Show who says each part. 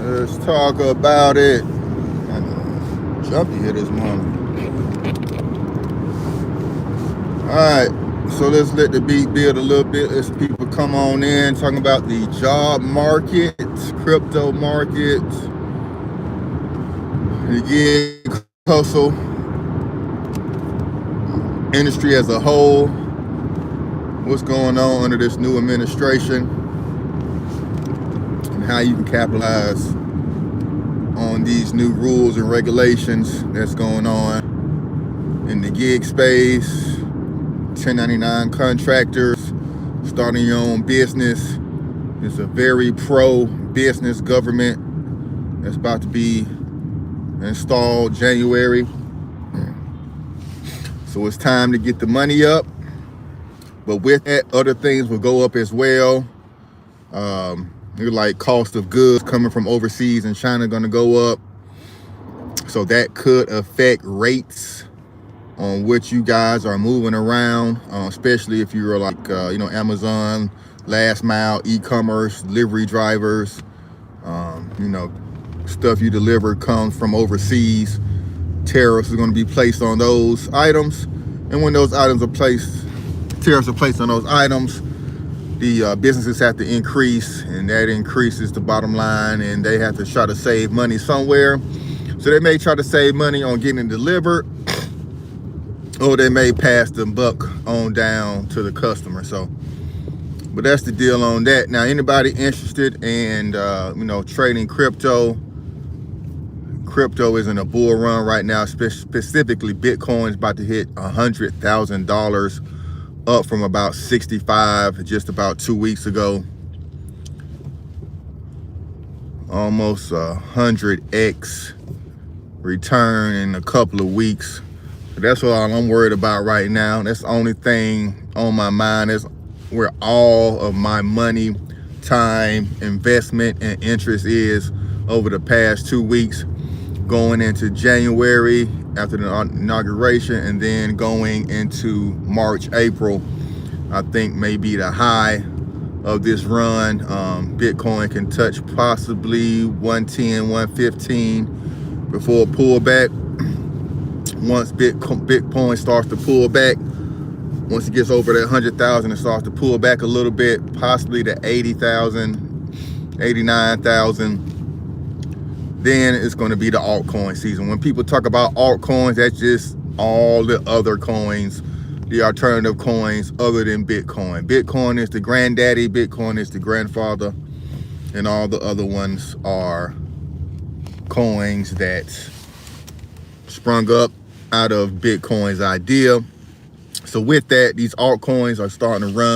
Speaker 1: Let's talk about it. Jumpy here this morning. Alright, so let's let the beat build a little bit as people come on in, talking about the job market, crypto market, the gig hustle industry as a whole, what's going on under this new administration, and how you can capitalize on these new rules and regulations that's going on in the gig space, 1099 contractors, starting your own business. It's a very pro-business government that's about to be installed January. So it's time to get the money up. But with that, other things will go up as well. Like cost of goods coming from overseas and China going to go up. So that could affect rates on what you guys are moving around, especially if you're like, Amazon, last mile, e-commerce, delivery drivers, stuff you deliver comes from overseas. Tariffs are going to be placed on those items. And when those items are placed, tariffs are placed on those items, the businesses have to increase, and that increases the bottom line, and they have to try to save money somewhere. So they may try to save money on getting it delivered, or they may pass the buck on down to the customer. So, but that's the deal on that. Now, anybody interested in, trading crypto? Crypto is in a bull run right now. Specifically, Bitcoin is about to hit $100,000, up from about 65 just about 2 weeks ago. Almost 100x return in a couple of weeks. So that's what I'm worried about right now. That's the only thing on my mind. Is where all of my money, time, investment, and interest is over the past 2 weeks, going into January after the inauguration, and then going into March, April. I think maybe the high of this run. Bitcoin can touch possibly 110, 115 before a pullback. Once Bitcoin starts to pull back, once it gets over that 100,000, it starts to pull back a little bit, possibly to 80,000, 89,000. Then it's going to be the altcoin season. When people talk about altcoins, that's just all the other coins, the alternative coins other than Bitcoin. Bitcoin is the granddaddy, Bitcoin is the grandfather, and all the other ones are coins that sprung up out of Bitcoin's idea. So with that, these altcoins are starting to run